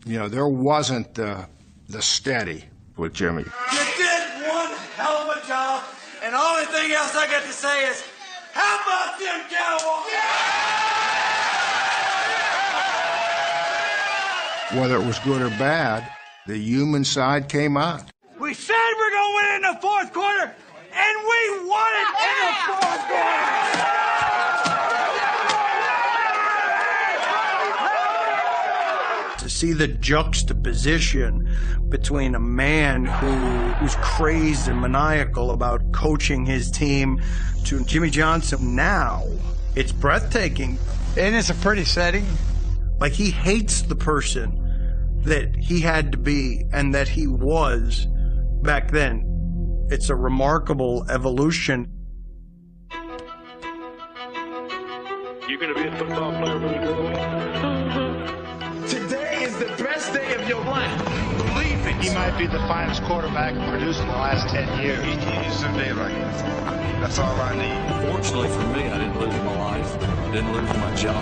You know, there wasn't the steady with Jimmy. You did one hell of a job, and the only thing else I got to say is, how about them Cowboys? Yeah! Whether it was good or bad, the human side came out. We said we're going to win in the fourth quarter, and we won it in the fourth quarter! To see the juxtaposition between a man who's crazed and maniacal about coaching his team to Jimmy Johnson now, it's breathtaking. And it's a pretty setting. Like, he hates the person that he had to be and that he was back then. It's a remarkable evolution. You're going to be a football player when you grow up. Today is the best day of your life. Believe it. He might be the finest quarterback produced in the last 10 years. He's someday like that. That's all I need. Fortunately for me, I didn't lose my life. I didn't lose my job.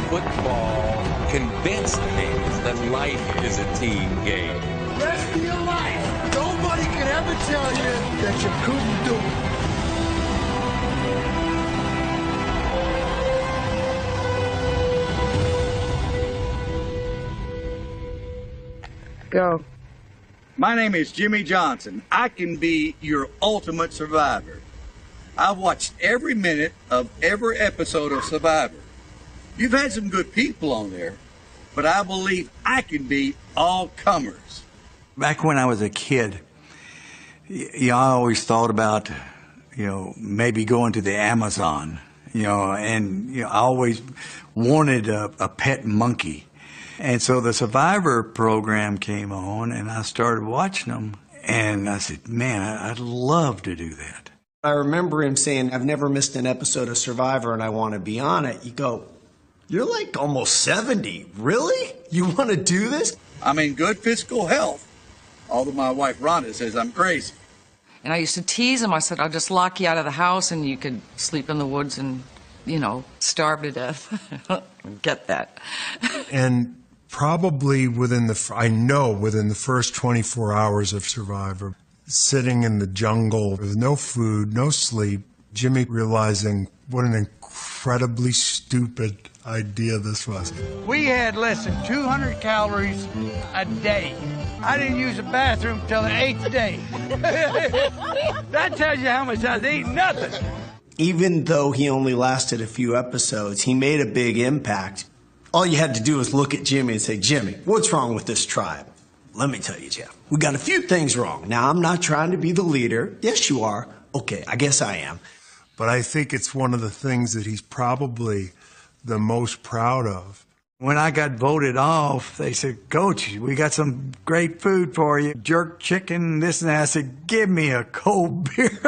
Football convinced me that life is a team game. Rest of your life. Nobody can ever tell you that you couldn't do it. Go. My name is Jimmy Johnson. I can be your ultimate survivor. I've watched every minute of every episode of Survivor. You've had some good people on there, but I believe I can beat all comers. Back when I was a kid, I always thought about, maybe going to the Amazon, and I always wanted a pet monkey. And so the Survivor program came on, and I started watching them, and I said, man, I'd love to do that. I remember him saying, I've never missed an episode of Survivor, and I want to be on it. You go, you're like almost 70. Really? You want to do this? I'm in good physical health, although my wife Rhonda says I'm crazy. And I used to tease him. I said, I'll just lock you out of the house, and you could sleep in the woods and, starve to death. Get that. And probably within the first 24 hours of Survivor, sitting in the jungle with no food, no sleep, Jimmy realizing what an incredibly stupid idea this was. We had less than 200 calories a day. I didn't use the bathroom till the 8th day. That tells you how much I was eating. Nothing. Even though he only lasted a few episodes, he made a big impact. All you had to do was look at Jimmy and say, Jimmy, what's wrong with this tribe? Let me tell you, Jeff, we got a few things wrong. Now, I'm not trying to be the leader. Yes, you are. Okay, I guess I am. But I think it's one of the things that he's probably the most proud of. When I got voted off, they said, Coach, we got some great food for you. Jerk chicken, this and that. I said, give me a cold beer.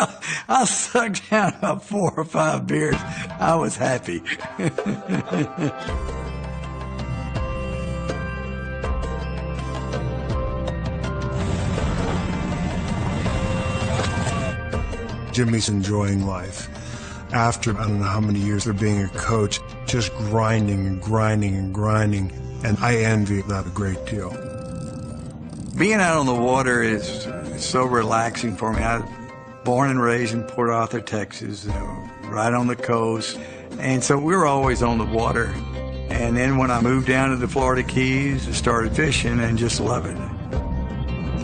I sucked down about 4 or 5 beers. I was happy. Jimmy's enjoying life. After, I don't know how many years of being a coach, just grinding and grinding and grinding. And I envy that a great deal. Being out on the water is so relaxing for me. I was born and raised in Port Arthur, Texas, right on the coast. And so we were always on the water. And then when I moved down to the Florida Keys, I started fishing and just loving it.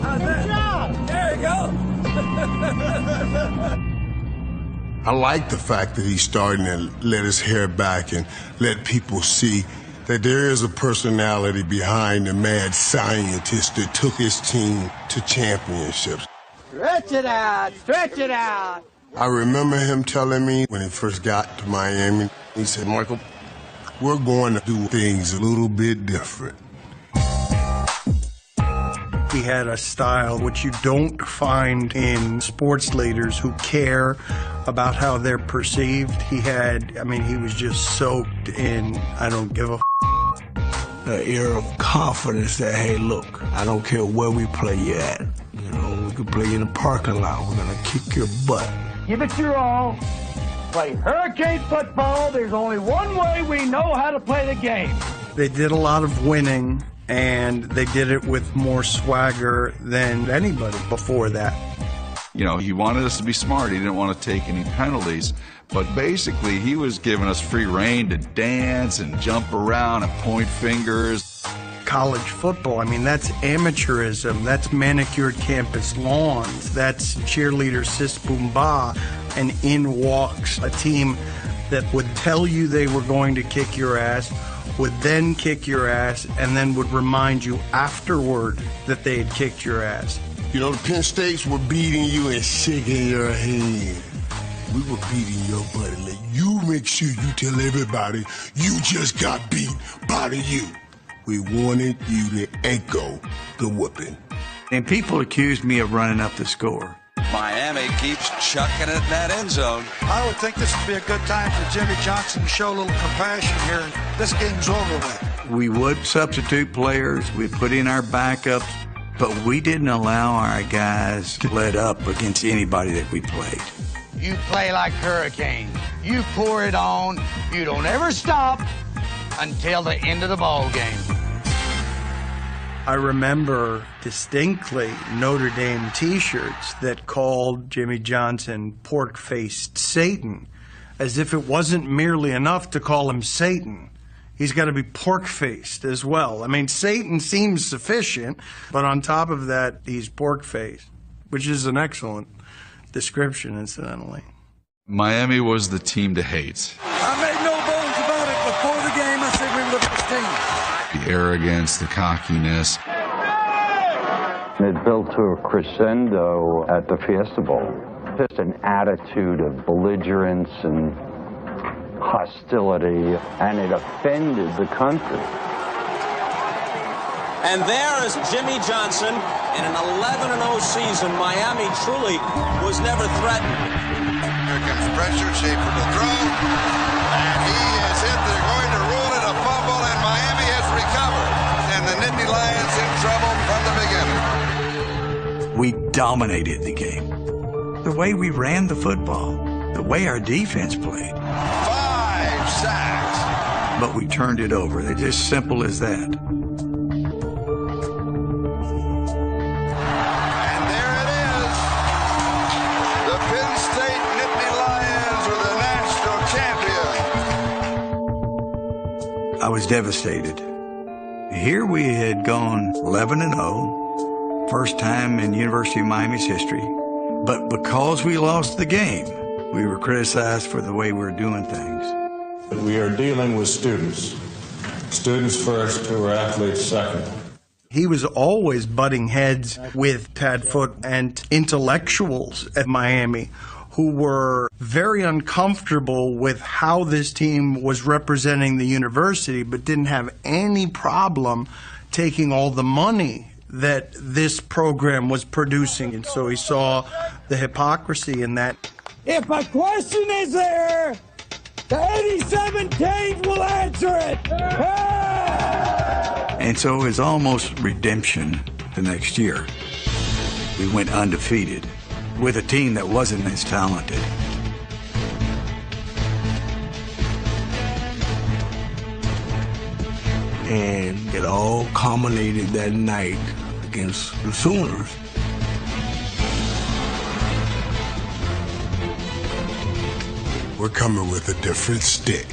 Good job! There you go! I like the fact that he's starting to let his hair back and let people see that there is a personality behind the mad scientist that took his team to championships. Stretch it out, stretch it out. I remember him telling me when he first got to Miami, he said, Michael, we're going to do things a little bit different. He had a style which you don't find in sports leaders who care about how they're perceived. He was just soaked in, I don't give a The air of confidence that, hey, look, I don't care where we play you at. We could play you in the parking lot. We're going to kick your butt. Give it your all. Play hurricane football. There's only one way we know how to play the game. They did a lot of winning, and they did it with more swagger than anybody before that. You know, he wanted us to be smart. He didn't want to take any penalties. But basically, he was giving us free rein to dance and jump around and point fingers. College football, I mean, that's amateurism. That's manicured campus lawns. That's cheerleader sis boom ba. And in walks a team that would tell you they were going to kick your ass, would then kick your ass, and then would remind you afterward that they had kicked your ass. You know, the Penn States were beating you and shaking your hand. We were beating your butt and let you make sure you tell everybody you just got beat by the U. We wanted you to echo the whooping. And people accused me of running up the score. Miami keeps chucking it in that end zone. I would think this would be a good time for Jimmy Johnson to show a little compassion here. This game's over with. We would substitute players. We'd put in our backups. But we didn't allow our guys to let up against anybody that we played. You play like hurricanes. You pour it on. You don't ever stop until the end of the ball game. I remember distinctly Notre Dame T-shirts that called Jimmy Johnson pork-faced Satan, as if it wasn't merely enough to call him Satan. He's got to be pork-faced as well. I mean, Satan seems sufficient, but on top of that, he's pork-faced, which is an excellent description, incidentally. Miami was the team to hate. I made no bones about it. Before the game, I said we were the best team. The arrogance, the cockiness. It built to a crescendo at the Fiesta Bowl. Just an attitude of belligerence and hostility, and it offended the country. And there is Jimmy Johnson. In an 11-0 season, Miami truly was never threatened. Here comes pressure, Schaefer to throw, and he is hit. They're going to rule it a fumble, and Miami has recovered. And the Nittany Lions in trouble from the beginning. We dominated the game. The way we ran the football, the way our defense played. 5 sacks. But we turned it over. It's just simple as that. And there it is. The Penn State Nittany Lions are the national champions. I was devastated. Here we had gone 11-0, first time in University of Miami's history. But because we lost the game, we were criticized for the way we were doing things. We are dealing with students. Students first, who are athletes second. He was always butting heads with Tad Foote and intellectuals at Miami who were very uncomfortable with how this team was representing the university, but didn't have any problem taking all the money that this program was producing. And so he saw the hypocrisy in that. If a question is there, the 87 teams will answer it. And so it was almost redemption the next year. We went undefeated with a team that wasn't as talented. And it all culminated that night against the Sooners. We're coming with a different stick.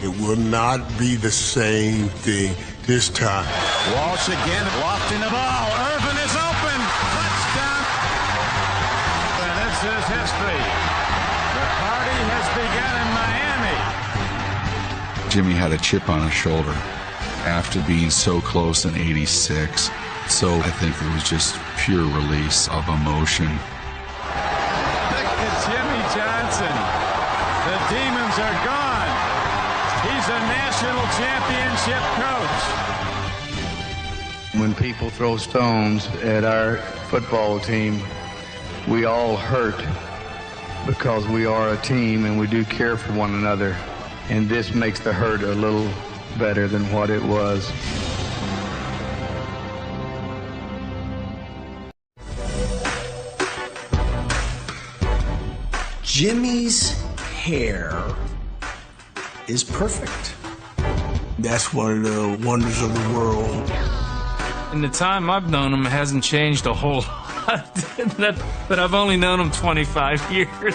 It will not be the same thing this time. Walsh again, lofting the ball. Irvin is open. Touchdown. And this is history. The party has begun in Miami. Jimmy had a chip on his shoulder after being so close in '86. So I think it was just pure release of emotion. Look at Jimmy Johnson. The demons are gone. He's a national championship coach. When people throw stones at our football team, we all hurt because we are a team and we do care for one another. And this makes the hurt a little better than what it was. Jimmy's hair is perfect. That's one of the wonders of the world. In the time I've known him, it hasn't changed a whole lot, but I've only known him 25 years.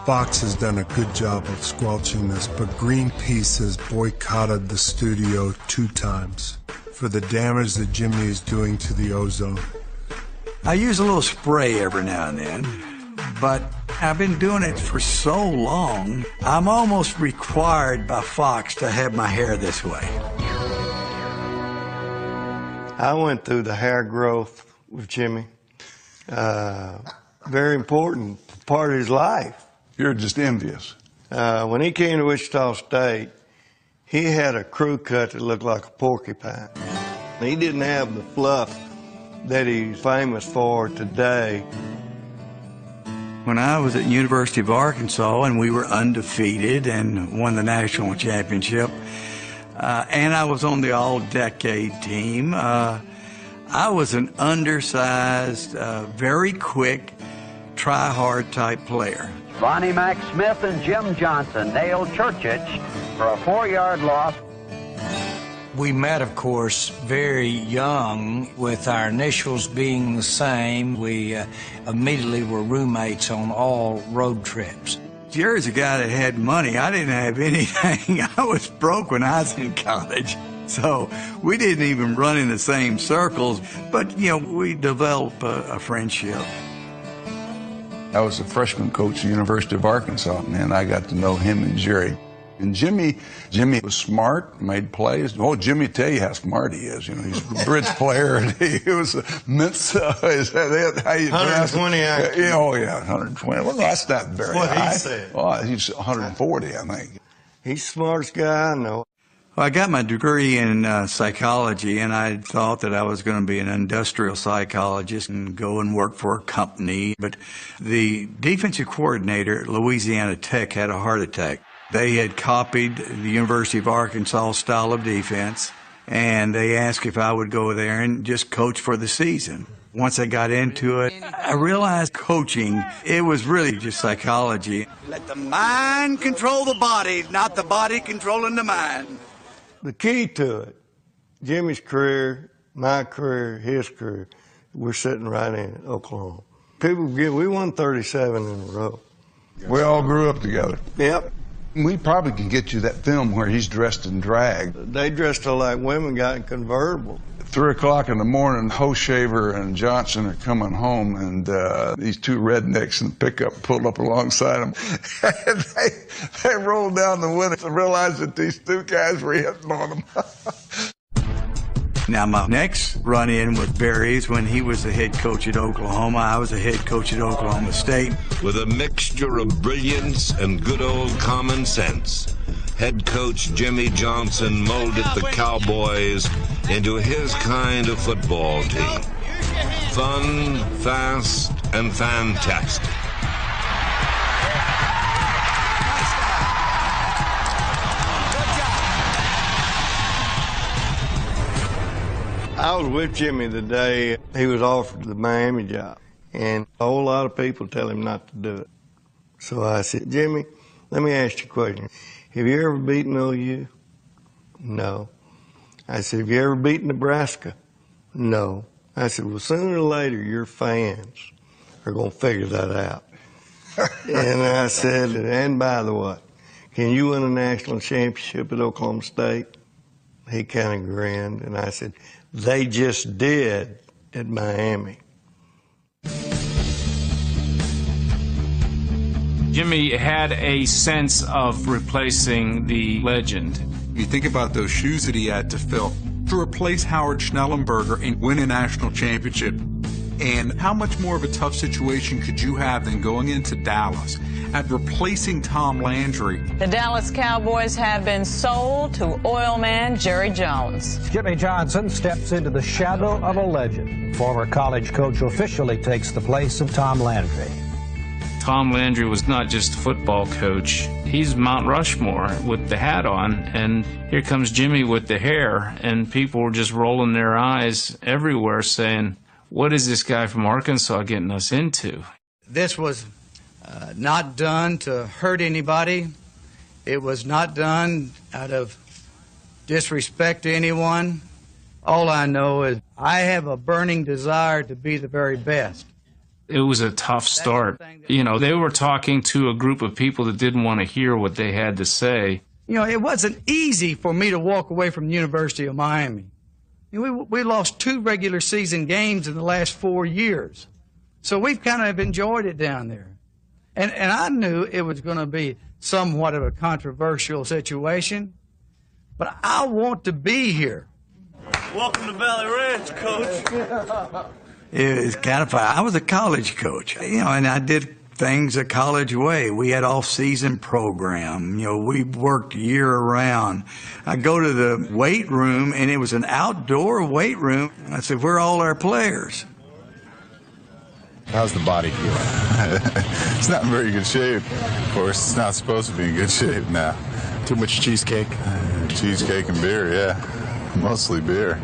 Fox has done a good job of squelching this, but Greenpeace has boycotted the studio 2 times for the damage that Jimmy is doing to the ozone. I use a little spray every now and then, but I've been doing it for so long, I'm almost required by Fox to have my hair this way. I went through the hair growth with Jimmy. Very important part of his life. You're just envious. When he came to Wichita State, he had a crew cut that looked like a porcupine. He didn't have the fluff that he's famous for today. When I was at University of Arkansas and we were undefeated and won the national championship, and I was on the all-decade team, I was an undersized, very quick, try-hard type player. Bonnie Mac Smith and Jim Johnson nailed Churchich for a 4-yard loss. We met, of course, very young, with our initials being the same. We immediately were roommates on all road trips. Jerry's a guy that had money. I didn't have anything. I was broke when I was in college. So we didn't even run in the same circles, but, you know, we developed a friendship. I was a freshman coach at the University of Arkansas, and I got to know him and Jerry. And Jimmy was smart, made plays. Oh, Jimmy tell you how smart he is. You know, he's a bridge player, and he was a mince. 120 IQ. Oh, yeah, 120. Well, that's not very high. That's what he said. Oh, he's 140, I think. He's the smartest guy I know. Well, I got my degree in psychology, and I thought that I was going to be an industrial psychologist and go and work for a company. But the defensive coordinator at Louisiana Tech had a heart attack. They had copied the University of Arkansas style of defense, and they asked if I would go there and just coach for the season. Once I got into it, I realized coaching, it was really just psychology. Let the mind control the body, not the body controlling the mind. The key to it, Jimmy's career, my career, his career, we're sitting right in it, Oklahoma. People forget we won 37 in a row. We all grew up together. Yep. We probably can get you that film where he's dressed in drag. They dressed like women, got in convertible. 3 o'clock in the morning, Hoshaver and Johnson are coming home, and these 2 rednecks in the pickup pulled up alongside them. And they rolled down the window and realized that these 2 guys were hitting on them. Now, my next run-in with Barry's when he was the head coach at Oklahoma. I was the head coach at Oklahoma State. With a mixture of brilliance and good old common sense, head coach Jimmy Johnson molded the Cowboys into his kind of football team. Fun, fast, and fantastic. I was with Jimmy the day he was offered the Miami job, and a whole lot of people tell him not to do it. So I said, Jimmy, let me ask you a question. Have you ever beaten OU? No. I said, have you ever beaten Nebraska? No. I said, well, sooner or later, your fans are going to figure that out. And I said, and by the way, can you win a national championship at Oklahoma State? He kind of grinned, and I said, they just did at Miami. Jimmy had a sense of replacing the legend. You think about those shoes that he had to fill to replace Howard Schnellenberger and win a national championship. And how much more of a tough situation could you have than going into Dallas and replacing Tom Landry? The Dallas Cowboys have been sold to oil man Jerry Jones. Jimmy Johnson steps into the shadow of a legend. Former college coach officially takes the place of Tom Landry. Tom Landry was not just a football coach. He's Mount Rushmore with the hat on, and here comes Jimmy with the hair, and people were just rolling their eyes everywhere saying, what is this guy from Arkansas getting us into? This was not done to hurt anybody. It was not done out of disrespect to anyone. All I know is I have a burning desire to be the very best. It was a tough start. You know, they were talking to a group of people that didn't want to hear what they had to say. You know, it wasn't easy for me to walk away from the University of Miami. We lost 2 regular season games in the last 4 years. So we've kind of enjoyed it down there. And I knew it was going to be somewhat of a controversial situation, but I want to be here. Welcome to Valley Ranch, Coach. It was kind of fun. I was a college coach, you know, and I did things a college way. We had off-season program. You know, we worked year-round. I go to the weight room, and it was an outdoor weight room. I said, where are all our players? How's the body feeling? It's not in very good shape. Of course, it's not supposed to be in good shape now. Too much cheesecake? Cheesecake and beer, yeah. Mostly beer.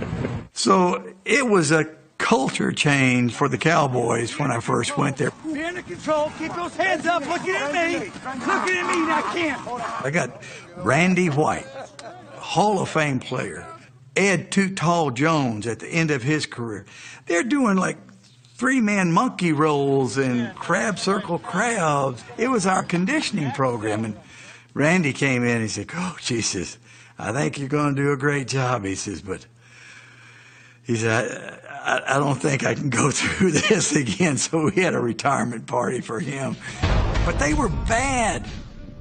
So it was a culture change for the Cowboys when I first went there. Be under control. Keep those hands up. Looking at me. Looking at me. I can't. I got Randy White, Hall of Fame player. Ed Too Tall Jones at the end of his career. They're doing like 3-man monkey rolls and crab circle crabs. It was our conditioning program. And Randy came in and he said, Coach, he says, I think you're going to do a great job. He says, but he said, I don't think I can go through this again. So we had a retirement party for him. But they were bad.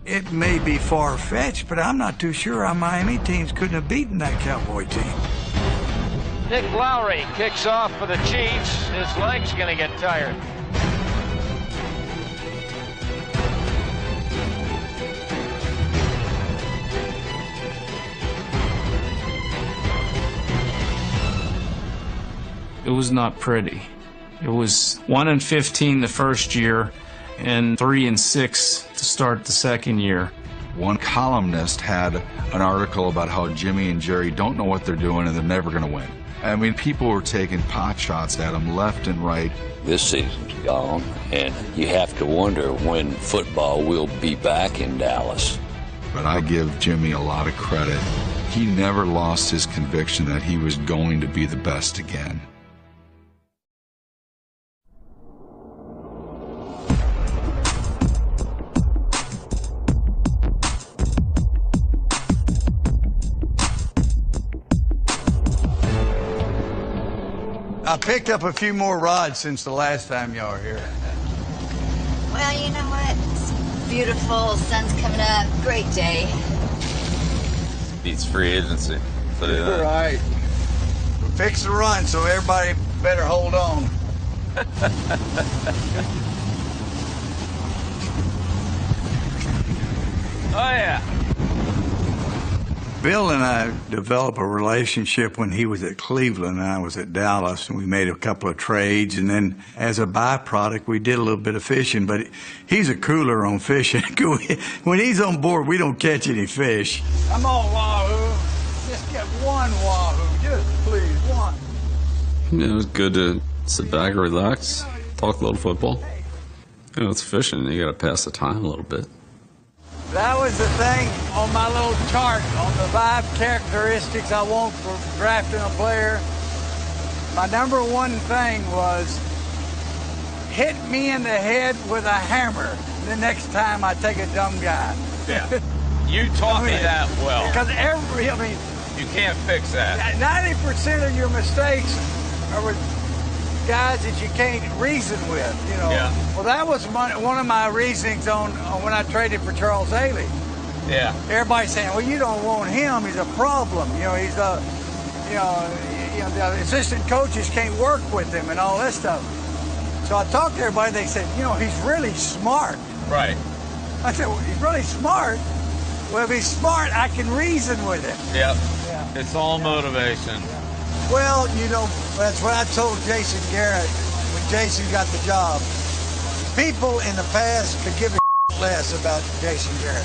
It may be far-fetched, but I'm not too sure our Miami teams couldn't have beaten that Cowboy team. Nick Lowry kicks off for the Chiefs. His leg's going to get tired. It was not pretty. It was 1-15 the first year and 3-6 to start the second year. One columnist had an article about how Jimmy and Jerry don't know what they're doing and they're never going to win. I mean, people were taking pot shots at them left and right. This season's gone, and you have to wonder when football will be back in Dallas. But I give Jimmy a lot of credit. He never lost his conviction that he was going to be the best again. I picked up a few more rods since the last time y'all were here. Well, you know what? It's beautiful. Sun's coming up. Great day. Beats free agency. All right. Fix the run, so everybody better hold on. Oh, yeah. Bill and I developed a relationship when he was at Cleveland and I was at Dallas, and we made a couple of trades, and then as a byproduct, we did a little bit of fishing, but he's a cooler on fishing. When he's on board, we don't catch any fish. Come on, Wahoo. Just get one Wahoo. Just please, one. Yeah, it was good to sit back and relax, talk a little football. You know, it's fishing. You got to pass the time a little bit. That was the thing on my little chart on the 5 characteristics I want for drafting a player. My number one thing was hit me in the head with a hammer the next time I take a dumb guy. Yeah. You taught me that well. Because you can't fix that. 90% of your mistakes are with guys that you can't reason with, you know. Yeah. Well, that was one of my reasonings on when I traded for Charles Haley. Yeah. Everybody's saying, well, you don't want him. He's a problem. You know, he's a, you know, the assistant coaches can't work with him and all this stuff. So I talked to everybody. They said, you know, he's really smart. Right. I said, well, he's really smart. Well, if he's smart, I can reason with him. Yep. Yeah. It's all motivation. Well, you know, that's what I told Jason Garrett when Jason got the job. People in the past could give a less about Jason Garrett.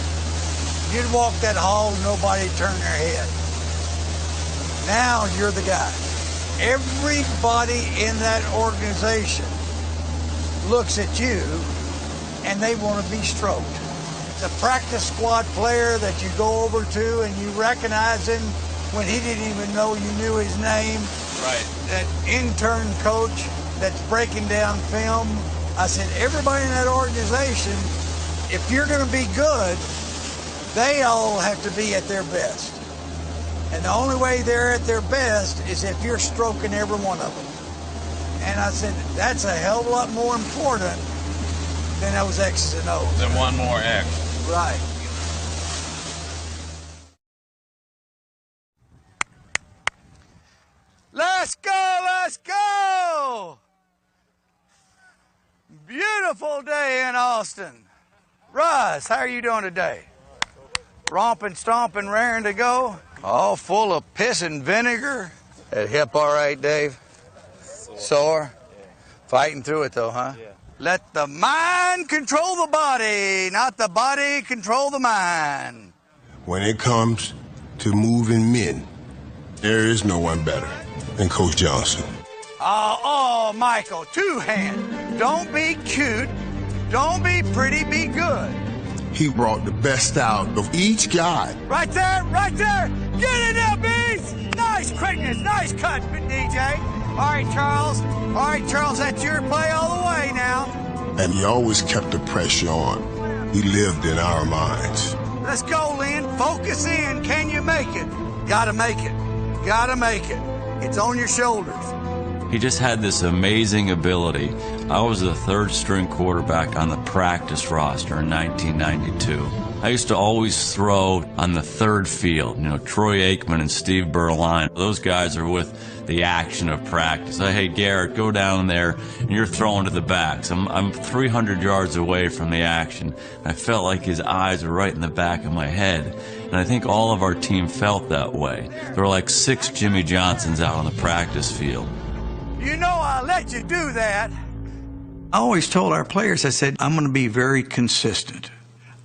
You'd walk that hall, nobody turned their head. Now you're the guy. Everybody in that organization looks at you and they want to be stroked. The practice squad player that you go over to and you recognize him when he didn't even know you knew his name. Right. That intern coach that's breaking down film. I said, everybody in that organization, if you're going to be good, they all have to be at their best. And the only way they're at their best is if you're stroking every one of them. And I said, that's a hell of a lot more important than those X's and O's. Then one more X. Right. Let's go, let's go! Beautiful day in Austin. Russ, how are you doing today? Romping, stomping, raring to go? All full of piss and vinegar? That hip all right, Dave? Sore? Fighting through it though, huh? Yeah. Let the mind control the body, not the body control the mind. When it comes to moving men, there is no one better than Coach Johnson. Oh, Michael, two-hand. Don't be cute. Don't be pretty, be good. He brought the best out of each guy. Right there, right there. Get in there, Beast. Nice quickness, nice cut, DJ. All right, Charles, that's your play all the way now. And he always kept the pressure on. He lived in our minds. Let's go, Lynn. Focus in. Can you make it? Gotta make it. Gotta make it. It's on your shoulders. He just had this amazing ability. I was the third string quarterback on the practice roster in 1992. I used to always throw on the third field. You know, Troy Aikman and Steve Berline, those guys are with the action of practice. Hey, Garrett, go down there, and you're throwing to the backs. I'm 300 yards away from the action. I felt like his eyes were right in the back of my head. And I think all of our team felt that way. There were like 6 Jimmy Johnsons out on the practice field. You know I let you do that. I always told our players, I said, I'm going to be very consistent.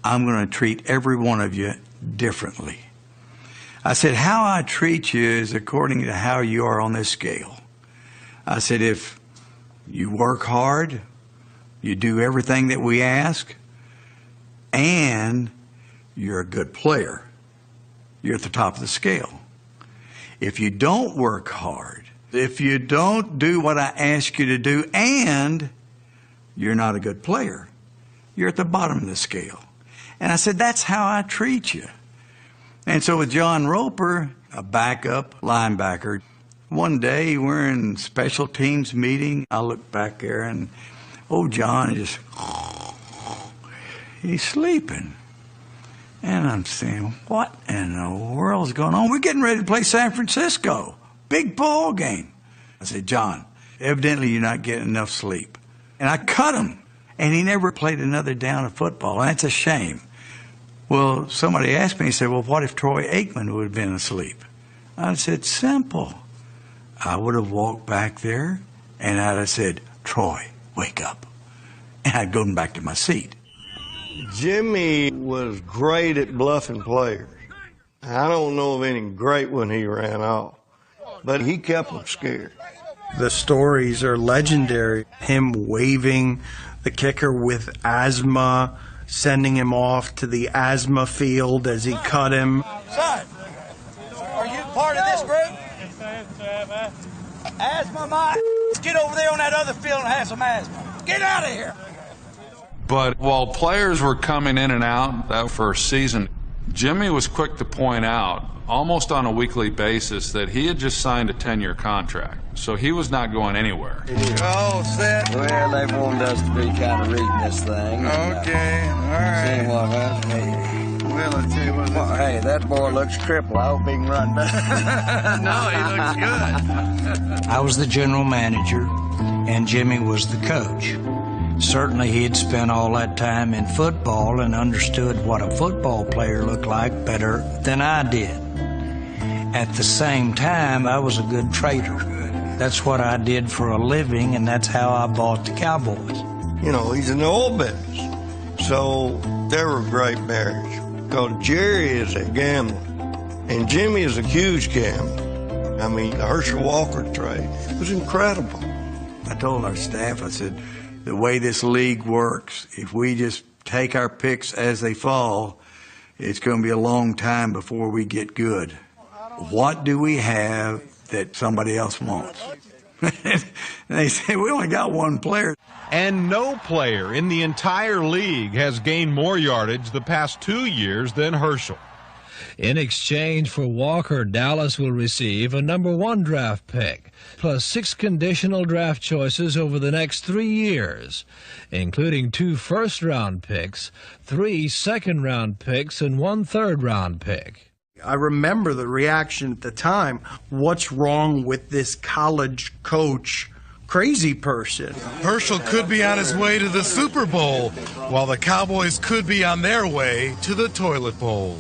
I'm going to treat every one of you differently. I said, how I treat you is according to how you are on this scale. I said, if you work hard, you do everything that we ask, and you're a good player, you're at the top of the scale. If you don't work hard, if you don't do what I ask you to do, and you're not a good player, you're at the bottom of the scale. And I said, that's how I treat you. And so with John Roper, a backup linebacker, one day we're in special teams meeting. I look back there and, John is just, he's sleeping. And I'm saying, what in the world is going on? We're getting ready to play San Francisco. Big ball game. I said, John, evidently you're not getting enough sleep. And I cut him. And he never played another down of football. And that's a shame. Well, somebody asked me, he said, well, what if Troy Aikman would have been asleep? I said, simple. I would have walked back there and I'd have said, Troy, wake up. And I'd gone back to my seat. Jimmy was great at bluffing players. I don't know of any great when he ran off, but he kept them scared. The stories are legendary. Him waving the kicker with asthma, sending him off to the asthma field as he cut him. Son, are you part of this group? Asthma, Let's get over there on that other field and have some asthma. Get out of here. But while players were coming in and out that first season, Jimmy was quick to point out, almost on a weekly basis, that he had just signed a 10-year contract. So he was not going anywhere. All set. Well, they wanted us to be kind of reading this thing. Okay, all right. Seeing what happened. Well, I'll tell you what. Well, hey, that boy looks crippled. I hope he can run back. No, he looks good. I was the general manager, and Jimmy was the coach. Certainly he had spent all that time in football and understood what a football player looked like better than I did. At the same time, I was a good trader. That's what I did for a living, and that's how I bought the Cowboys. You know, he's in the oil business, so they were a great marriage. Because Jerry is a gambler, and Jimmy is a huge gambler. I mean, the Herschel Walker trade was incredible. I told our staff, I said, the way this league works, if we just take our picks as they fall, it's going to be a long time before we get good. what do we have that somebody else wants? And they say, we only got one player. And no player in the entire league has gained more yardage the past 2 years than Herschel. In exchange for Walker, Dallas will receive a #1 draft pick, plus 6 conditional draft choices over the next 3 years, including 2 first-round picks, 3 second-round picks, and 1 third-round pick. I remember the reaction at the time. What's wrong with this college coach crazy person? Herschel could be on his way to the Super Bowl, while the Cowboys could be on their way to the toilet bowl.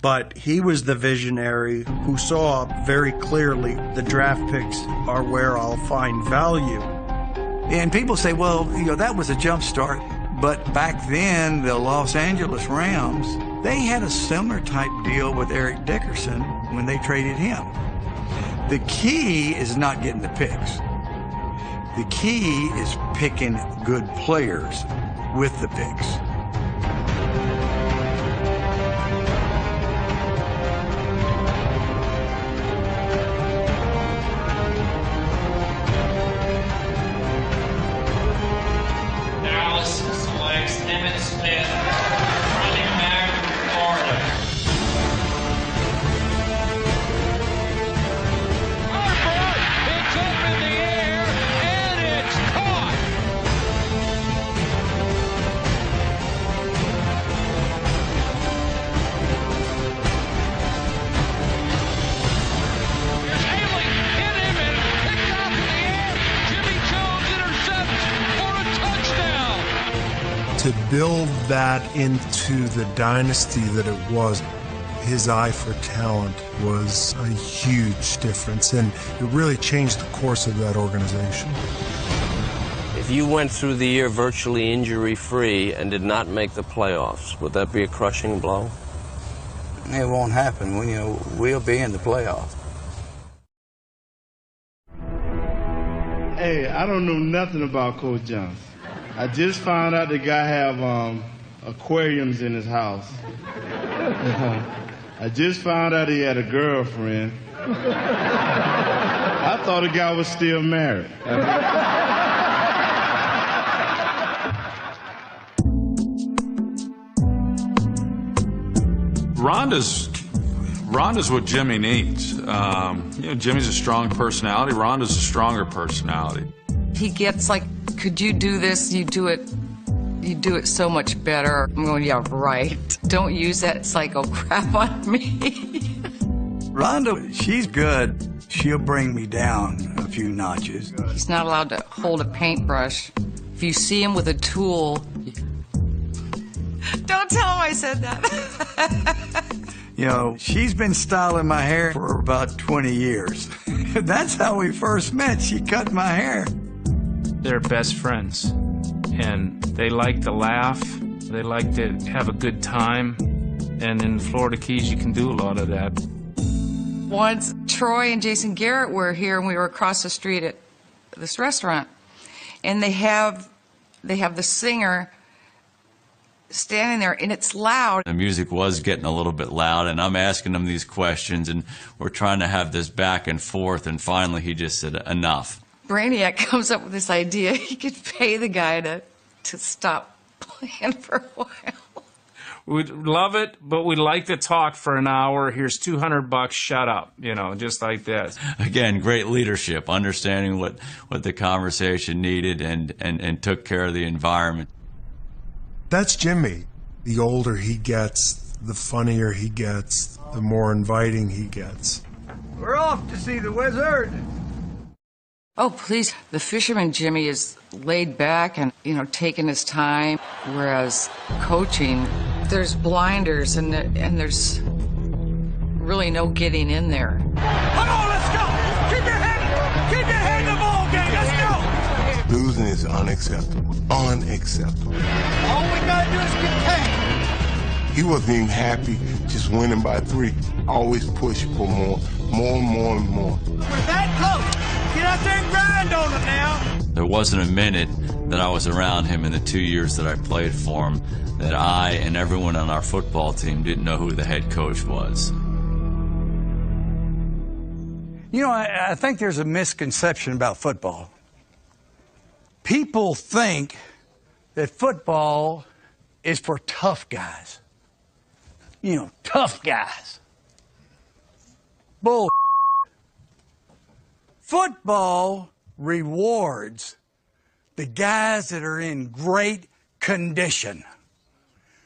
But he was the visionary who saw very clearly the draft picks are where I'll find value. And people say, well, that was a jump start. But back then, the Los Angeles Rams, they had a similar type deal with Eric Dickerson when they traded him. The key is not getting the picks. The key is picking good players with the picks. To build that into the dynasty that it was, his eye for talent was a huge difference, and it really changed the course of that organization. If you went through the year virtually injury-free and did not make the playoffs, would that be a crushing blow? It won't happen. We'll be in the playoffs. Hey, I don't know nothing about Coach Johnson. I just found out the guy have aquariums in his house. I just found out he had a girlfriend. I thought the guy was still married. Rhonda's what Jimmy needs. Jimmy's a strong personality. Rhonda's a stronger personality. He gets like, could you do this? You do it so much better. I'm going, yeah, right. Don't use that psycho crap on me. Rhonda, she's good. She'll bring me down a few notches. He's not allowed to hold a paintbrush. If you see him with a tool, don't tell him I said that. She's been styling my hair for about 20 years. That's how we first met. She cut my hair. They're best friends, and they like to laugh. They like to have a good time, and in Florida Keys, you can do a lot of that. Once, Troy and Jason Garrett were here, and we were across the street at this restaurant, and they have the singer standing there, and it's loud. The music was getting a little bit loud, and I'm asking him these questions, and we're trying to have this back and forth, and finally he just said, enough. Brainiac comes up with this idea. He could pay the guy to stop playing for a while. We'd love it, but we'd like to talk for an hour. Here's $200, shut up, just like this. Again, great leadership, understanding what the conversation needed and took care of the environment. That's Jimmy. The older he gets, the funnier he gets, the more inviting he gets. We're off to see the wizard. Oh, please. The fisherman Jimmy is laid back and, taking his time, whereas coaching, there's blinders and there's really no getting in there. Come on, let's go! Keep your head in the ball game, let's go! Losing is unacceptable. Unacceptable. All we gotta do is get paid. He wasn't even happy just winning by 3. Always push for more and more. We're that close. Get out there and grind on it now. There wasn't a minute that I was around him in the 2 years that I played for him that I and everyone on our football team didn't know who the head coach was. You know, I think there's a misconception about football. People think that football is for tough guys. You know, tough guys. Bull. Football rewards the guys that are in great condition.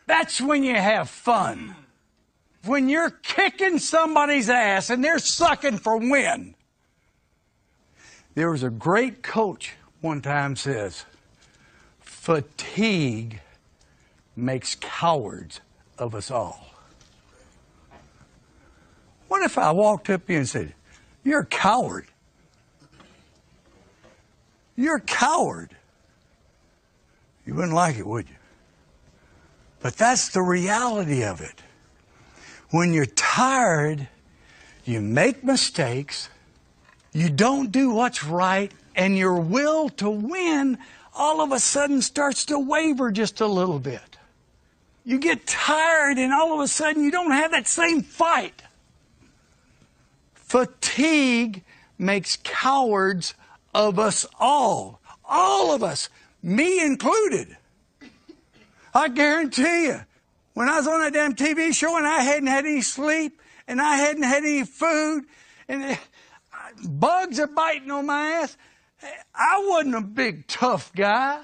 That's when you have fun. When you're kicking somebody's ass and they're sucking for wind. There was a great coach one time says, fatigue makes cowards of us all. What if I walked up to you and said, you're a coward? You're a coward. You wouldn't like it, would you? But that's the reality of it. When you're tired, you make mistakes, you don't do what's right, and your will to win all of a sudden starts to waver just a little bit. You get tired, and all of a sudden you don't have that same fight. Fatigue makes cowards of us all of us, me included. I guarantee you, when I was on that damn TV show and I hadn't had any sleep and I hadn't had any food and bugs are biting on my ass, I wasn't a big tough guy.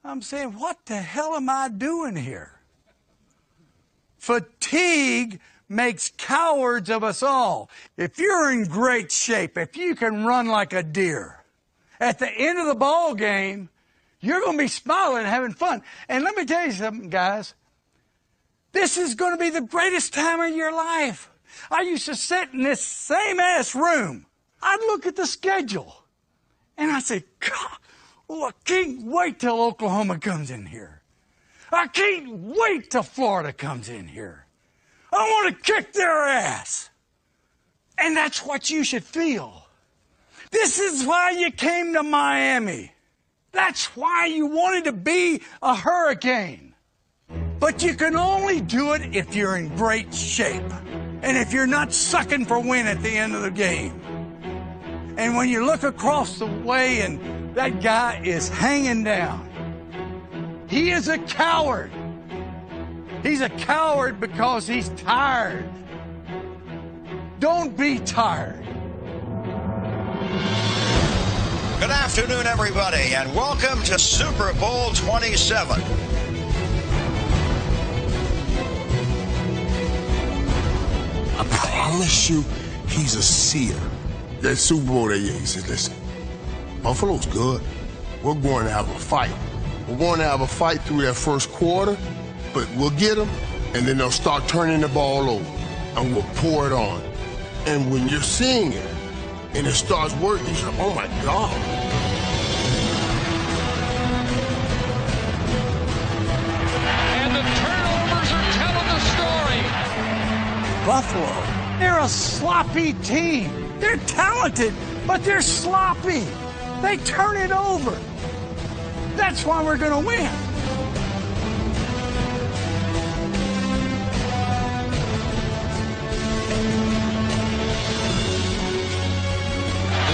I'm saying, what the hell am I doing here? Fatigue makes cowards of us all. If you're in great shape, if you can run like a deer, at the end of the ball game, you're going to be smiling and having fun. And let me tell you something, guys. This is going to be the greatest time of your life. I used to sit in this same-ass room. I'd look at the schedule, and I'd say, God, oh, I can't wait till Oklahoma comes in here. I can't wait till Florida comes in here. I want to kick their ass. And that's what you should feel. This is why you came to Miami. That's why you wanted to be a Hurricane. But you can only do it if you're in great shape. And if you're not sucking for wind at the end of the game. And when you look across the way and that guy is hanging down, he is a coward. He's a coward because he's tired. Don't be tired. Good afternoon, everybody, and welcome to Super Bowl 27. I promise you, he's a seer. That Super Bowl that year, he said, listen, Buffalo's good. We're going to have a fight. We're going to have a fight through that first quarter, but we'll get them, and then they'll start turning the ball over, and we'll pour it on. And when you're seeing it, and it starts working, you say, oh, my God. And the turnovers are telling the story. Buffalo, they're a sloppy team. They're talented, but they're sloppy. They turn it over. That's why we're going to win.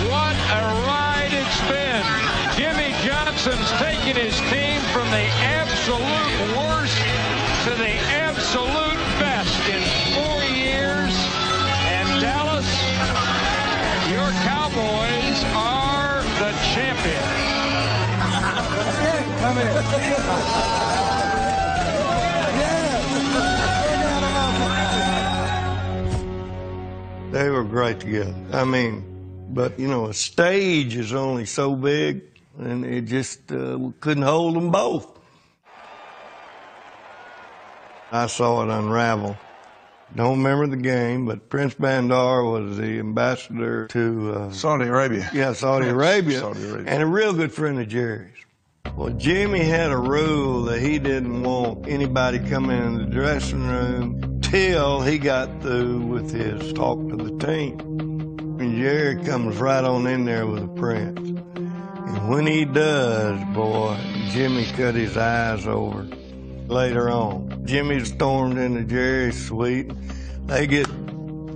What a ride it's been. Jimmy Johnson's taken his team from the absolute worst to the absolute best in 4 years. And Dallas, your Cowboys are the champions. Come here. They were great together. I mean, but, you know, a stage is only so big, and it just couldn't hold them both. I saw it unravel. Don't remember the game, but Prince Bandar was the ambassador to... Saudi Arabia. Yeah, Saudi Arabia. Saudi Arabia. And a real good friend of Jerry's. Well, Jimmy had a rule that he didn't want anybody coming in the dressing room till he got through with his talk to the team. And Jerry comes right on in there with the Prince. And when he does, boy, Jimmy cut his eyes over later on. Jimmy stormed into Jerry's suite. They get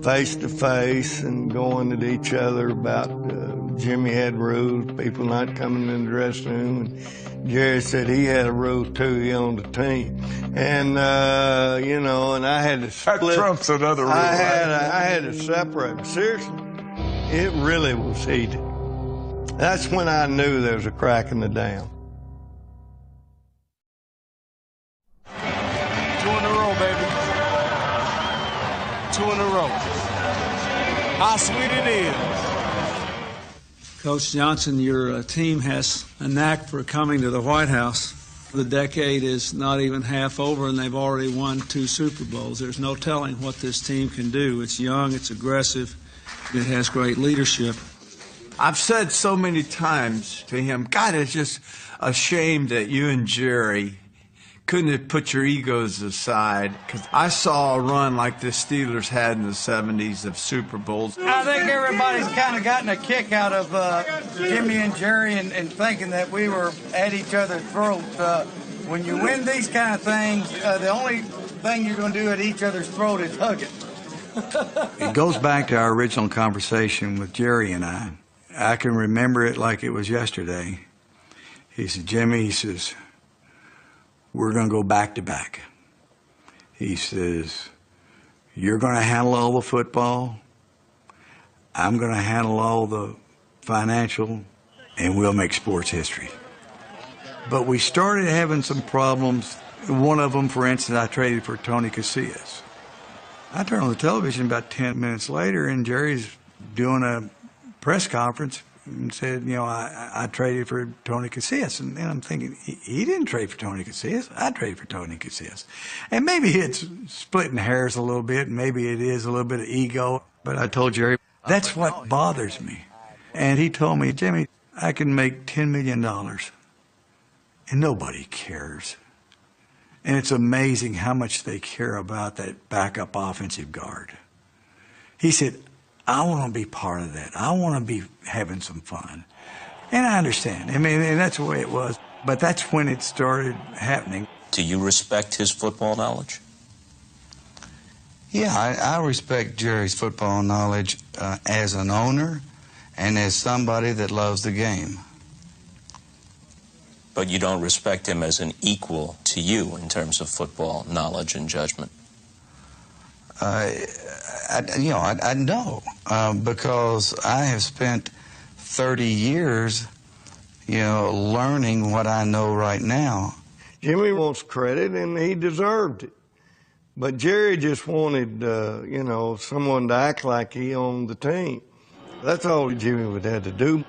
face to face and going at each other about Jimmy had rules, people not coming in the dressing room. And Jerry said he had a rule too, he owned the team. And, you know, and I had to split. That trumps another rule. I had to separate them. Seriously, it really was heated. That's when I knew there was a crack in the dam. 2 in a row, baby. 2 in a row. How sweet it is. Coach Johnson, your team has a knack for coming to the White House. The decade is not even half over, and they've already won 2 Super Bowls. There's no telling what this team can do. It's young, it's aggressive, it has great leadership. I've said so many times to him, God, it's just a shame that you and Jerry couldn't have put your egos aside, because I saw a run like the Steelers had in the 70s of Super Bowls. I think everybody's kind of gotten a kick out of Jimmy and Jerry and thinking that we were at each other's throats. When you win these kind of things, the only thing you're going to do at each other's throat is hug it. It goes back to our original conversation with Jerry and I. I can remember it like it was yesterday. He said, Jimmy, he says, we're going to go back to back. He says, you're going to handle all the football. I'm going to handle all the financial, and we'll make sports history. But we started having some problems. One of them, for instance, I traded for Tony Casillas. I turned on the television about 10 minutes later, and Jerry's doing a press conference and said, you know, I traded for Tony Casillas. And I'm thinking, he didn't trade for Tony Casillas. I traded for Tony Casillas. And maybe it's splitting hairs a little bit. Maybe it is a little bit of ego. But I told Jerry, that's what bothers me. And he told me, Jimmy, I can make $10 million. And nobody cares. And it's amazing how much they care about that backup offensive guard. He said, I want to be part of that. I want to be having some fun. And I understand. I mean, and that's the way it was. But that's when it started happening. Do you respect his football knowledge? Yeah, I respect Jerry's football knowledge as an owner and as somebody that loves the game. But you don't respect him as an equal to you in terms of football knowledge and judgment? I know, because I have spent 30 years, learning what I know right now. Jimmy wants credit, and he deserved it. But Jerry just wanted, someone to act like he owned the team. That's all Jimmy would have to do.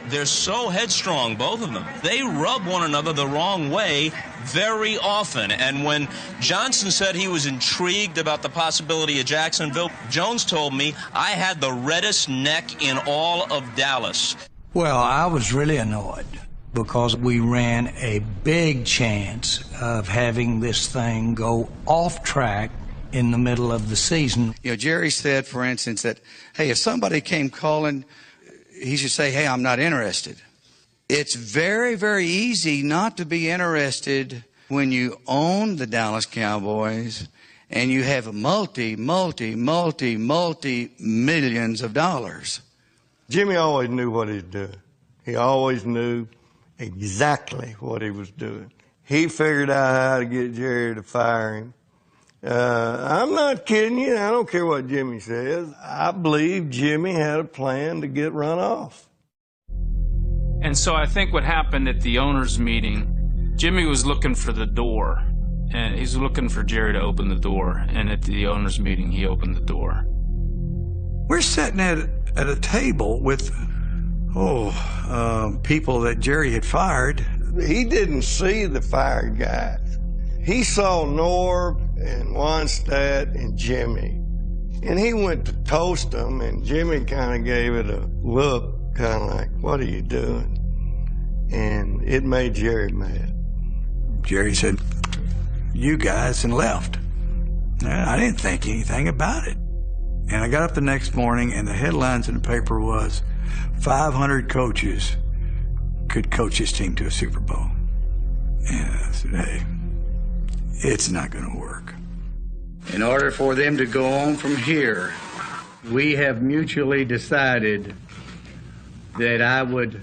They're so headstrong, both of them. They rub one another the wrong way very often. And when Johnson said he was intrigued about the possibility of Jacksonville, Jones told me I had the reddest neck in all of Dallas. Well, I was really annoyed because we ran a big chance of having this thing go off track in the middle of the season. Jerry said, for instance, that, hey, if somebody came calling, he should say, hey, I'm not interested. It's very, very easy not to be interested when you own the Dallas Cowboys and you have multi-millions of dollars. Jimmy always knew what he was doing. He always knew exactly what he was doing. He figured out how to get Jerry to fire him. I'm not kidding you. I don't care what Jimmy says. I believe Jimmy had a plan to get run off. And so I think what happened at the owners' meeting, Jimmy was looking for the door, and he's looking for Jerry to open the door. And at the owners' meeting, he opened the door. We're sitting at a table with, people that Jerry had fired. He didn't see the fired guys. He saw Norb and Wannstedt and Jimmy. And he went to toast them, and Jimmy kind of gave it a look, kind of like, what are you doing? And it made Jerry mad. Jerry said, you guys, and left. And I didn't think anything about it. And I got up the next morning, and the headlines in the paper was 500 coaches could coach his team to a Super Bowl. And I said, hey, it's not going to work. In order for them to go on from here, We have mutually decided that I would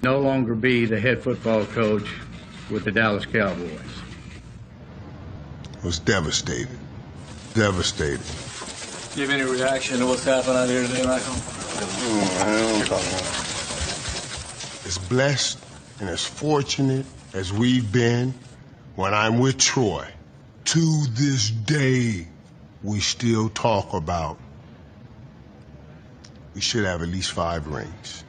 no longer be the head football coach with the Dallas Cowboys. It was devastating. Devastating. Do you have any reaction to what's happened out here today, Michael? As blessed and as fortunate as we've been when I'm with Troy, to this day, we still talk about we should have at least 5 rings.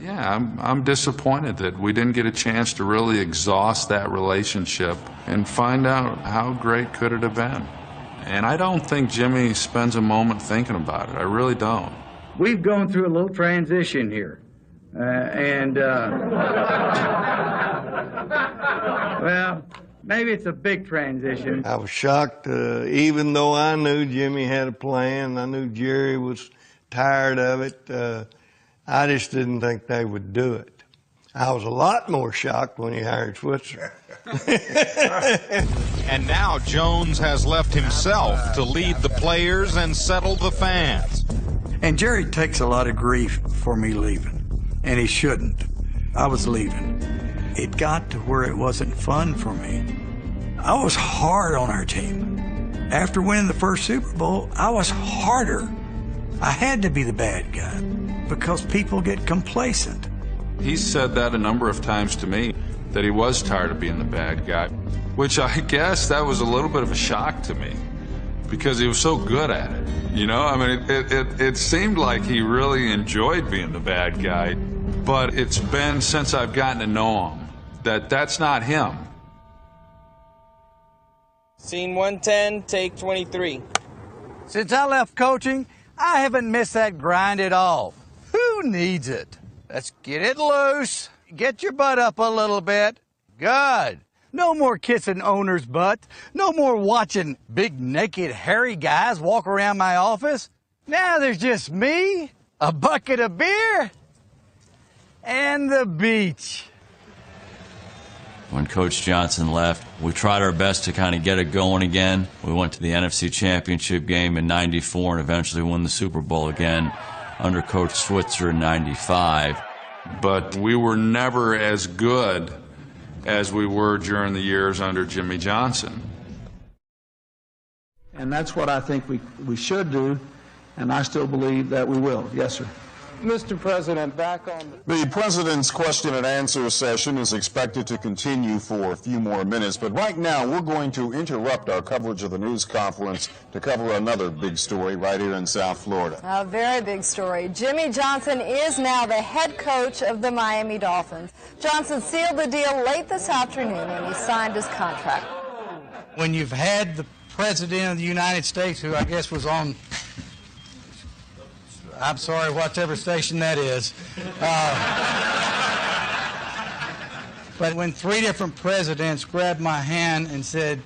Yeah, I'm disappointed that we didn't get a chance to really exhaust that relationship and find out how great could it have been. And I don't think Jimmy spends a moment thinking about it. I really don't. We've gone through a little transition here. Well, maybe it's a big transition. I was shocked, even though I knew Jimmy had a plan, I knew Jerry was tired of it, I just didn't think they would do it. I was a lot more shocked when he hired Switzer. And now Jones has left himself to lead the players and settle the fans. And Jerry takes a lot of grief for me leaving, and he shouldn't. I was leaving. It got to where it wasn't fun for me. I was hard on our team. After winning the first Super Bowl, I was harder. I had to be the bad guy because people get complacent. He said that a number of times to me, that he was tired of being the bad guy, which I guess that was a little bit of a shock to me because he was so good at it. You know, I mean, it seemed like he really enjoyed being the bad guy, but it's been since I've gotten to know him that that's not him. Scene 110, take 23. Since I left coaching, I haven't missed that grind at all. Who needs it? Let's get it loose. Get your butt up a little bit. Good. No more kissing owners' butt. No more watching big, naked, hairy guys walk around my office. Now there's just me, a bucket of beer, and the beach. When Coach Johnson left, we tried our best to kind of get it going again. We went to the NFC Championship game in '94 and eventually won the Super Bowl again under Coach Switzer in '95. But we were never as good as we were during the years under Jimmy Johnson. And that's what I think we should do, and I still believe that we will. Yes, sir. Mr. President, back on The President's question and answer session is expected to continue for a few more minutes, but right now we're going to interrupt our coverage of the news conference to cover another big story right here in South Florida. A very big story. Jimmy Johnson is now the head coach of the Miami Dolphins. Johnson sealed the deal late this afternoon and he signed his contract. When you've had the President of the United States, who I guess was on, I'm sorry, whatever station that is. But when 3 different presidents grabbed my hand and said,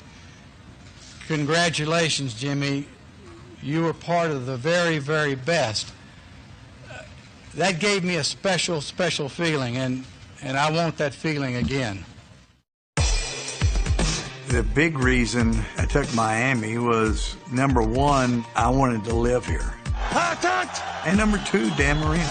"Congratulations, Jimmy, you were part of the very, very best," that gave me a special, special feeling, and I want that feeling again. The big reason I took Miami was, number one, I wanted to live here. And number 2, Dan Marino.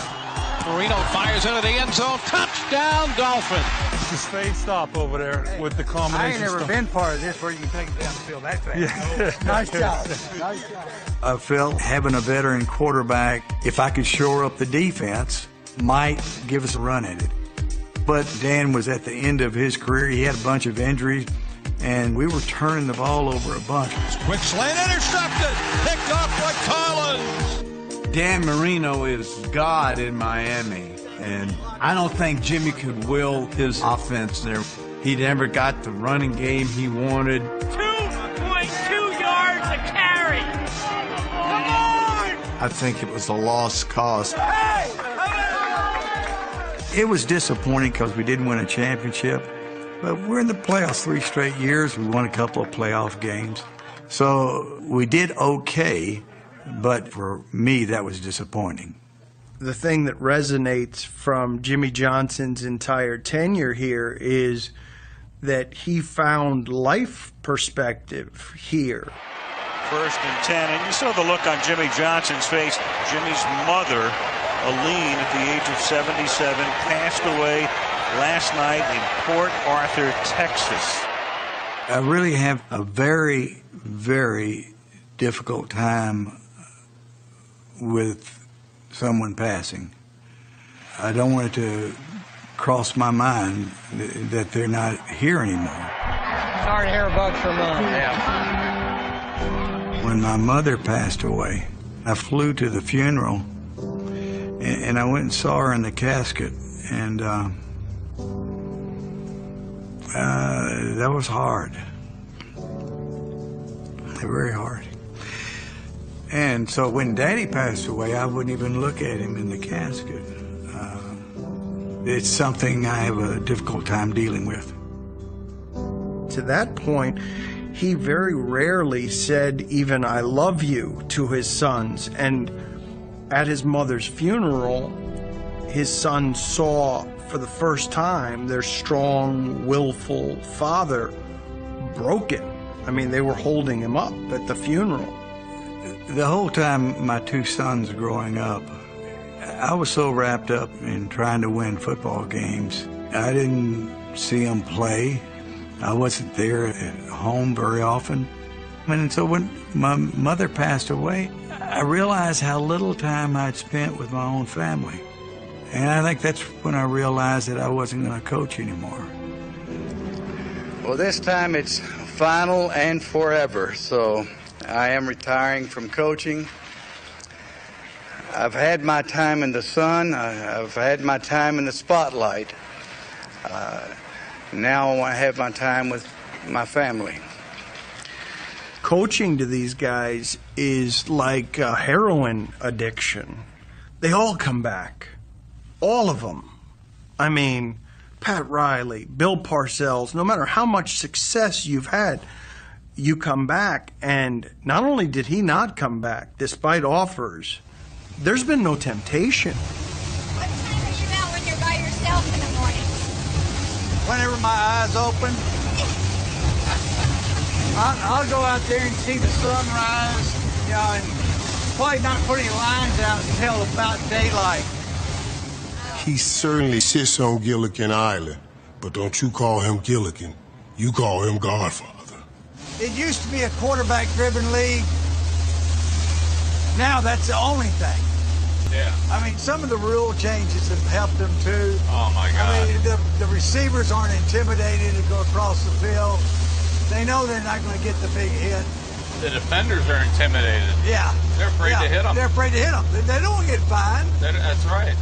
Marino fires into the end zone. Touchdown, Dolphins. The straight stop over there with the combination. I ain't never been part of this where you can take it down the field that fast. Yeah. Nice job. Nice job. I felt having a veteran quarterback, if I could shore up the defense, might give us a run at it. But Dan was at the end of his career. He had a bunch of injuries, and we were turning the ball over a bunch. Quick slant intercepted. Picked off by Collins. Dan Marino is God in Miami, and I don't think Jimmy could will his offense there. He never got the running game he wanted. 2.2 yards a carry. Come on! I think it was a lost cause. It was disappointing because we didn't win a championship, but we're in the playoffs 3 straight years. We won a couple of playoff games. So we did okay, but for me, that was disappointing. The thing that resonates from Jimmy Johnson's entire tenure here is that he found life perspective here. 1st and 10. And you saw the look on Jimmy Johnson's face. Jimmy's mother, Aline, at the age of 77, passed away last night in Port Arthur, Texas. I really have a very, very difficult time with someone passing. I don't want it to cross my mind that they're not here anymore. Sorry to hear about your mom. Yeah. When my mother passed away, I flew to the funeral, and I went and saw her in the casket, and that was hard. Very hard. And so when Daddy passed away, I wouldn't even look at him in the casket. It's something I have a difficult time dealing with. To that point, he very rarely said even "I love you" to his sons. And at his mother's funeral, his sons saw for the first time their strong, willful father broken. I mean, they were holding him up at the funeral. The whole time my two sons growing up, I was so wrapped up in trying to win football games. I didn't see them play. I wasn't there at home very often. And so when my mother passed away, I realized how little time I'd spent with my own family. And I think that's when I realized that I wasn't going to coach anymore. Well, this time it's final and forever, so I am retiring from coaching. I've had my time in the sun. I've had my time in the spotlight. Now I want to have my time with my family. Coaching to these guys is like a heroin addiction. They all come back. All of them. I mean, Pat Riley, Bill Parcells, no matter how much success you've had, you come back. And not only did he not come back, despite offers, there's been no temptation. What time are you out when you're by yourself in the morning? Whenever my eyes open, I'll go out there and see the sunrise, you know, and probably not put any lines out until about daylight. He certainly sits on Gilligan Island, but don't you call him Gilligan. You call him Godfather. It used to be a quarterback-driven league. Now that's the only thing. Yeah. I mean, some of the rule changes have helped them too. Oh my God. I mean, the receivers aren't intimidated to go across the field. They know they're not going to get the big hit. The defenders are intimidated. Yeah. They're afraid to hit them. They're afraid to hit them. They don't want to get fined. That's right.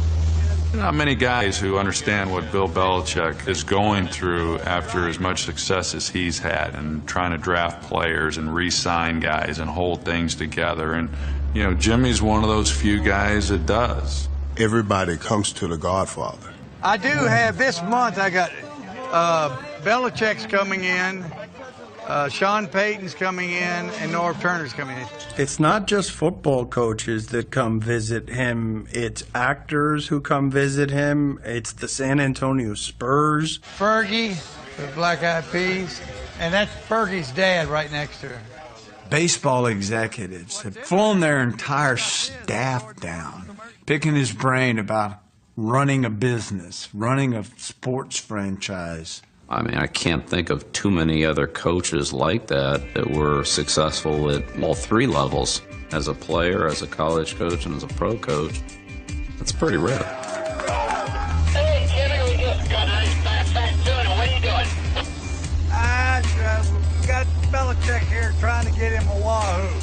Not many guys who understand what Bill Belichick is going through after as much success as he's had and trying to draft players and re-sign guys and hold things together. And, you know, Jimmy's one of those few guys that does. Everybody comes to the Godfather. I do have this month, I got Belichick's coming in, Sean Payton's coming in, and Norv Turner's coming in. It's not just football coaches that come visit him. It's actors who come visit him. It's the San Antonio Spurs. Fergie, the Black Eyed Peas, and that's Fergie's dad right next to her. Baseball executives have flown their entire staff down, picking his brain about running a business, running a sports franchise. I mean, I can't think of too many other coaches like that were successful at all three levels, as a player, as a college coach, and as a pro coach. That's pretty rare. Hey, Jimmy, we just got a nice back doing. What are you doing? We got Belichick here trying to get him a wahoo.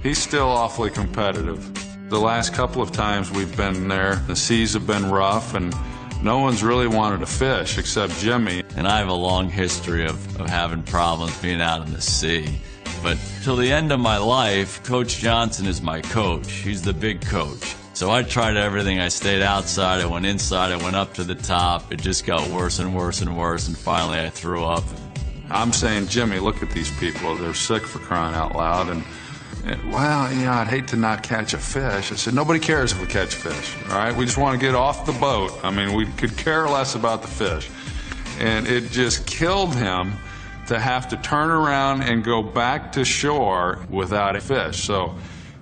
He's still awfully competitive. The last couple of times we've been there, the seas have been rough, and no one's really wanted to fish except Jimmy. And I have a long history of having problems being out in the sea. But till the end of my life, Coach Johnson is my coach. He's the big coach. So I tried everything. I stayed outside, I went inside, I went up to the top. It just got worse and worse and worse, and finally I threw up. I'm saying, Jimmy, look at these people. They're sick, for crying out loud. And well, you know, I'd hate to not catch a fish. I said, nobody cares if we catch fish, all right? We just want to get off the boat. I mean, we could care less about the fish. And it just killed him to have to turn around and go back to shore without a fish. So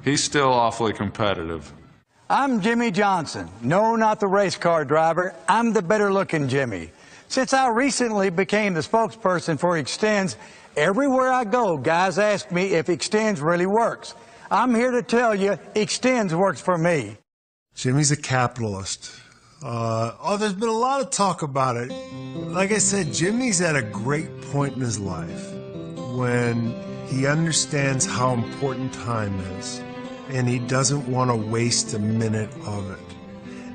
he's still awfully competitive. I'm Jimmy Johnson. No, not the race car driver. I'm the better-looking Jimmy. Since I recently became the spokesperson for Extends, everywhere I go, guys ask me if Extends really works. I'm here to tell you, Extends works for me. Jimmy's a capitalist. There's been a lot of talk about it. Like I said, Jimmy's at a great point in his life when he understands how important time is, and he doesn't want to waste a minute of it,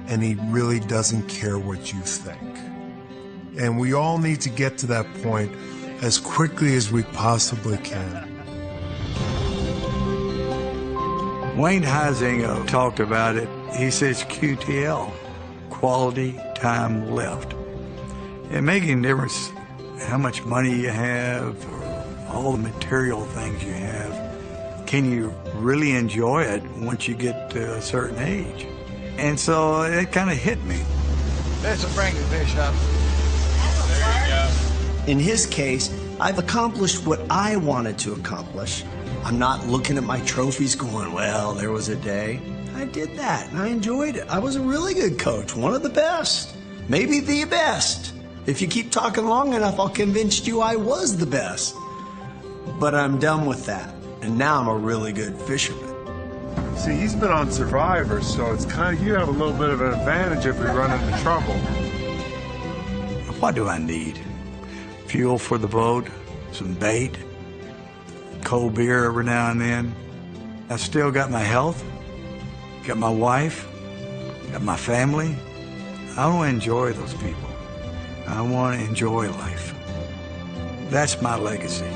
and he really doesn't care what you think. And we all need to get to that point as quickly as we possibly can. Wayne Huizinga talked about it. He says QTL, quality time left. It makes a difference how much money you have or all the material things you have. Can you really enjoy it once you get to a certain age? And so it kind of hit me. That's a bring the fish up. In his case, I've accomplished what I wanted to accomplish. I'm not looking at my trophies going, well, there was a day. I did that, and I enjoyed it. I was a really good coach, one of the best, maybe the best. If you keep talking long enough, I'll convince you I was the best. But I'm done with that, and now I'm a really good fisherman. See, he's been on Survivor, so it's kind of, you have a little bit of an advantage if we run into trouble. What do I need? Fuel for the boat, some bait, cold beer every now and then. I still got my health, got my wife, got my family. I want to enjoy those people. I want to enjoy life. That's my legacy.